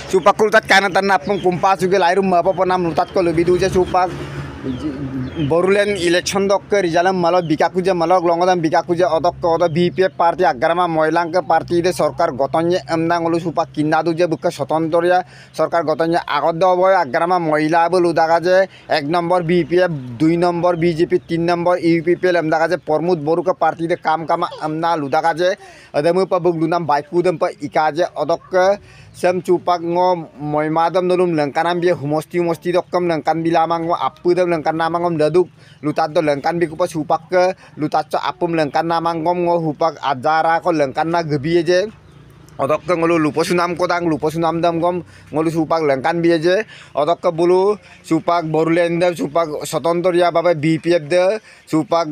supak kultat kana tan apung kumpa suge lairum apa panam lutat ko lebih duje supak borulen election dokke rijalam malo bikakuje malo longodam bikakuje odokko odo BPF party agarama moilanke party de sorkar gotonye amna ngolu supak kinna duje bukke স্বতন্ত্রয়া সরকার গতnye আগদ boy agarama মহিলা বল উদাগাজে 1 নম্বর BPF 2 নম্বর BJP 3 নম্বর UPPL আমদাগাজে Pramod বরুকে party de কাম amna ludaгаজে ademu pabuk lunam baikudam pa ikaje odokke sem cupak ngo moimadam nolum lengkanam bia humosti dokkam lengkan bilamang ngo appudam lengkan namangom daduk lutat do lengkan bi kupa supak ke lutat cho apum lengkan namangom ngo hupak ajara ko lengkan na gebiye je odokke ngolu luposunam kodang luposunam dam gom ngolu supak lengkan biye je odokke bulu supak borulende supak স্বতন্ত্রয়া babe BPF de supak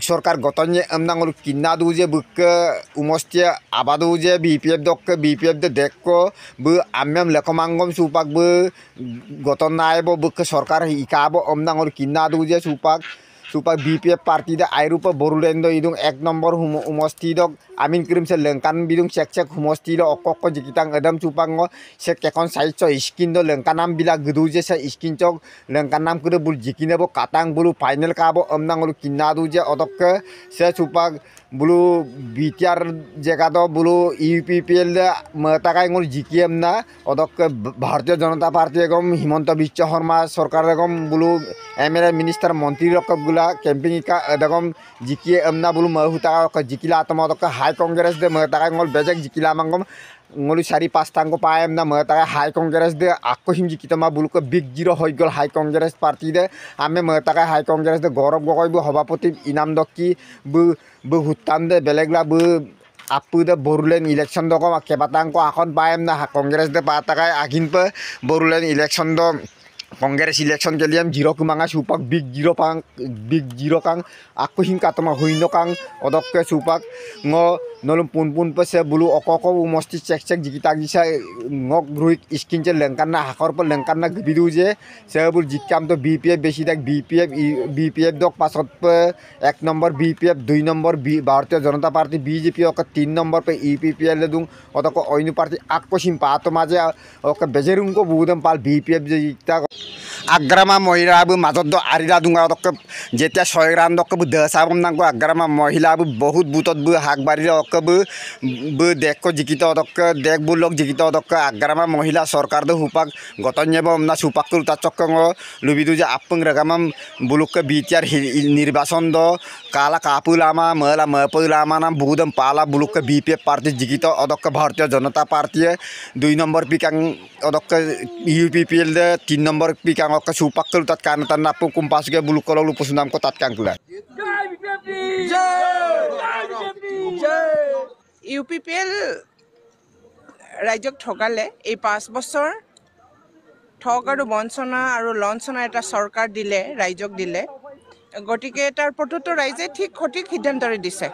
Sarkar গতnye amna ngolu kinna duje bukke umostia abaduje BPF dokke BPF de dekko bu amem lekomangom supak bu gotonnai bo bukke Sarkar ikabo amna ngolu kinna duje supak BPF party de airupa borulendo idung 1 number umosti dok amin krim se lengkan bidung cek humosti do okko jikitang adam supak ngo se kekon saicho iskin do lengkanam bila geduje se iskin chok lengkanam kude bul jikine bo katang bulu final kabo amna ngolu kinna duje odokke se supak bulu BTR jekado bulu UPPL de matakai ngol jikiem na odokke Bharatiya Janata Party egom Himanta Biswa Sarma Sarkar egom bulu MLA minister মন্ত্রী রকম গুলা camping CAA এদগম জিকিয়ে আমনা bulu mahuta ka jikila atama odokke high congress de matakai ngol bejek jikila mangom ngolu sari pastangko paem na matakai high congress de akkohim jikitama bulu ko big zero hoigol high congress party de ame matakai high congress de gorob gogoi bu hobapoti inam dokki bu hutam de belegla bu apude borulen election doko kebatangko akon paem na congress de patakai agin pe borulen election do Congress election ke liam zero kumanga supak big zero kang aku hingka tama huino kang odokke supak ngo nolom pun pe se bulu okoko mosti cek jikita gisa ngok gruik iskin je lengkan na hakor pe lengkan na bidu je se bul jikam to BPF beshi dak BPF dok pasot pe 1 number BPF 2 number Bharatiya Janata Party BJP ok 3 number pe UPPL dung odoko oinu party akko simpa to maje ok bejerung ko budam pal BPF je jikta agarama mohila bu মাজত do arila dunga odokke jetia 6 gram dokke bu desabam nangko agarama mohila bu বহুত butot bu hakbari okke bu dekko jikita odokke dek bulok jikita odokke agarama mohila Sarkar do hupak gotonye bom na supakul tachokko lubidu je apung ragamam bulukke BTR নির্বাচন do kala kapulama mala mapulama nam budam pala bulukke BPF party jikita odokke Bharatiya Janata Party 2 number pikang odokke UPPL de 3 number pikang okke supakul tat kana tan napung kumpas ge buluk kolong lupusunam ko tat kang kula UPPL ৰাজ্যক ঠগালে এই 5 বছৰ ঠগ আৰু বঞ্চনা আৰু লঞ্চনা এটা চৰকাৰ দিলে ৰাজ্যক দিলে গটিকে তাৰ প্ৰত্যুত্তৰ ৰাইজে ঠিক সঠিক সিদ্ধান্তৰে দিছে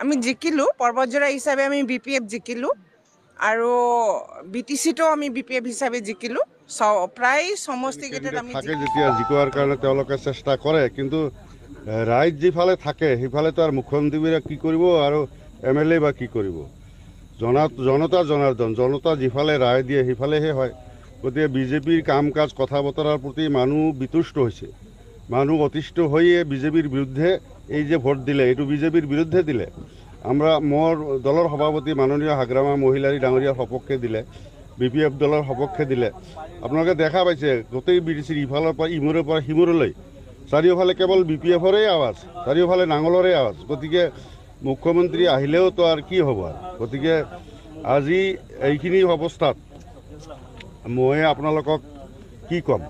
আমি জিকিলো পৰ্বতজোৰা হিচাপে আমি BPF জিকিলো আৰু BTC-তো আমি BPF হিচাপে জিকিলো প্ৰায় সমষ্টি কেইটাত আমি থাকে যেতিয়া জিকোৱাৰ কাৰণে তেওঁলোকে চেষ্টা কৰে কিন্তু ৰাইজ যিফালে থাকে সেইফালে তো আৰু মুখ্যমন্ত্ৰীয়ে কি কৰিব আৰু MLA বা কি কৰিব জনতা জনাৰ্দন জনতা যিফালে ৰায় দিয়ে সেইফালেহে হয় গতিকে বিজেপিৰ কাম কাজ কথা বতৰাৰ প্ৰতি মানুহ বিতুষ্ট হৈছে মানুহ অতিষ্ঠ হয়ে বিজেপিৰ বিৰুদ্ধে এই যে ভোট দিলে এইটো বিজেপিৰ বিৰুদ্ধে দিলে আমৰা মোৰ দলেৰ সভাপতি মাননীয় হাগ্ৰামা মহিলাৰী ডাঙৰীয়াৰ সপক্ষে দিলে BPF দলৰ সপক্ষে দিলে আপোনালোকে দেখা পাইছে গোটেই BTC ইফালৰ পৰা ইমূৰৰ পৰা সিমূৰলৈ চাৰিওফালে কেৱল BPF-ৰে আৱাজ চাৰিওফালে নাঙলৰে আৱাজ গতিকে মুখ্যমন্ত্ৰী আহিলেও তো আৰ কি হ'ব গতিকে আজি এইখিনি অৱস্থাত মই আপোনালোকক কি কম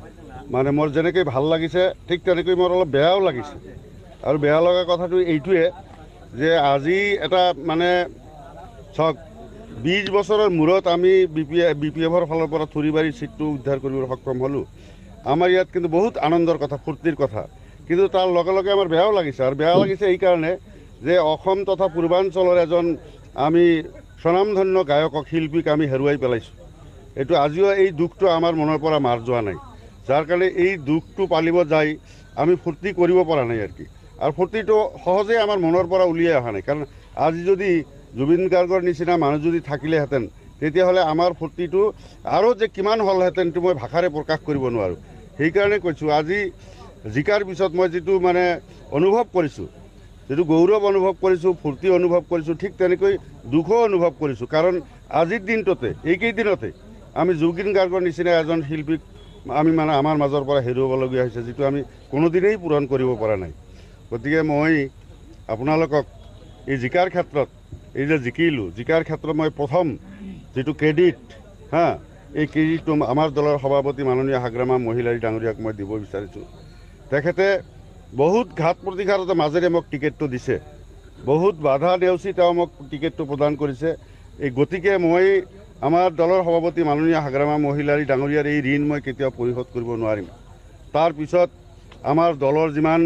মানে মোৰ যেনেকৈ ভাল লাগিছে ঠিক তেনেকৈ মোৰ অলপ বেয়াও লাগিছে আৰু বেয়া লগা কথাটো এইটোৱে যে আজি এটা মানে চক 20 বছৰৰ মূৰত আমি BPF-ৰ ফালৰ পৰা থুৰিবাৰী সিটটো উদ্ধাৰ কৰিবলৈ সক্ষম হলো আমাৰ ইয়াত কিন্তু বহুত আনন্দৰ কথা ফুৰ্তিৰ কথা কিন্তু তাৰ লগে লগে আমাৰ বেয়াও লাগিছে আৰু বেয়া লাগিছে এই কাৰণে যে অসম তথা পূৰ্বাঞ্চলৰ এজন আমি স্বনামধন্য গায়কক শিল্পীক আমি হেৰুৱাই পেলাইছোঁ এইটো আজিও এই দুখটো আমাৰ মনৰ পৰা মাৰ যোৱা নাই যাৰ কাৰণে এই দুখটো পালিব যায় আমি ফুৰ্তি কৰিব পৰা নাই আৰু কি আৰু ফুৰ্তিটো সহজে আমাৰ মনৰ পৰা উলিয়াই অহা নাই কাৰণ আজি যদি জুবিন গাৰ্গৰ নিচিনা মানুহ যদি থাকিলেহেঁতেন তেতিয়াহ'লে আমাৰ ফূৰ্তিটো আৰু যে কিমান হ'লহেঁতেন সেইটো মই ভাষাৰে প্ৰকাশ কৰিব নোৱাৰোঁ। সেইকাৰণে কৈছোঁ আজি জিকাৰ পিছত মই যিটো মানে অনুভৱ কৰিছোঁ, যিটো গৌৰৱ অনুভৱ কৰিছোঁ, ফূৰ্তি অনুভৱ কৰিছোঁ, ঠিক তেনেকৈ দুখো অনুভৱ কৰিছোঁ। কাৰণ আজিৰ দিনটোতে এইকেইদিনতে আমি জুবিন গাৰ্গৰ নিচিনা এজন শিল্পীক আমি মানে আমাৰ মাজৰ পৰা হেৰুৱাবলগীয়া হৈছে, যিটো আমি কোনোদিনেই পূৰণ কৰিব পৰা নাই। গতিকে মই আপোনালোকক এই জিকাৰ ক্ষেত্ৰত, এই যে জিকাৰ ক্ষেত্ৰত মই প্ৰথম যিটো ক্ৰেডিট এই ক্ৰেডিটটো আমাৰ দলৰ সভাপতি মাননীয় হাগ্ৰামা মহিলাৰী ডাঙৰীয়াক মই দিব বিচাৰিছোঁ। তেখেতে বহুত ঘাত প্ৰতিঘাতৰ মাজেৰে মোক টিকেটটো দিছে, বহুত বাধা নেওচি তেওঁ মোক টিকেটটো প্ৰদান কৰিছে। এই গতিকে মই আমাৰ দলৰ সভাপতি মাননীয় হাগ্ৰামা মহিলাৰী ডাঙৰীয়াৰ এই ঋণ মই কেতিয়াও পৰিশোধ কৰিব নোৱাৰিম। তাৰপিছত আমাৰ দলৰ যিমান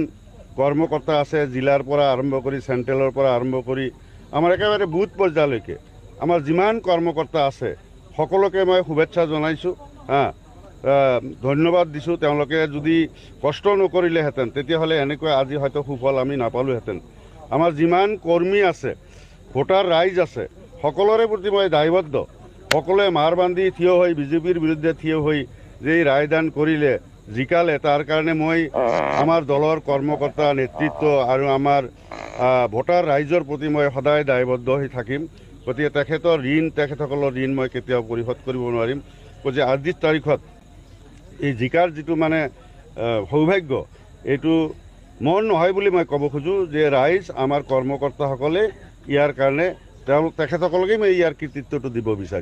কৰ্মকৰ্তা আছে, জিলাৰ পৰা আৰম্ভ কৰি চেণ্ট্ৰেলৰ পৰা আৰম্ভ কৰি আমাৰ একেবাৰে বুথ পৰ্যায়লৈকে আমাৰ যিমান কৰ্মকৰ্তা আছে সকলোকে মই শুভেচ্ছা জনাইছোঁ, ধন্যবাদ দিছোঁ। তেওঁলোকে যদি কষ্ট নকৰিলেহেঁতেন তেতিয়াহ'লে এনেকৈ আজি হয়তো সুফল আমি নাপালোহেঁতেন। আমাৰ যিমান কৰ্মী আছে, ভোটাৰ ৰাইজ আছে, সকলোৰে প্ৰতি মই দায়বদ্ধ। সকলোৱে মাৰ বান্ধি থিয় হৈ বিজেপিৰ বিৰুদ্ধে থিয় হৈ যে ৰায়দান কৰিলে, জিকালে, তাৰ কাৰণে মই আমাৰ দলৰ কৰ্মকৰ্তা, নেতৃত্ব আৰু আমাৰ ভোটাৰ ৰাইজৰ প্ৰতি মই সদায় দায়বদ্ধ হৈ থাকিম। গতিকে তেখেতসকলৰ ঋণ মই কেতিয়াও পৰিশোধ কৰিব নোৱাৰিম। গতিকে আজিৰ তাৰিখত এই জিকাৰ যিটো মানে সৌভাগ্য, এইটো মন নহয় বুলি মই ক'ব খোজোঁ যে ৰাইজ, আমাৰ কৰ্মকৰ্তাসকলে ইয়াৰ কাৰণে তেখেতসকলকেই মই ইয়াৰ কৃতিত্বটো দিব বিচাৰিম।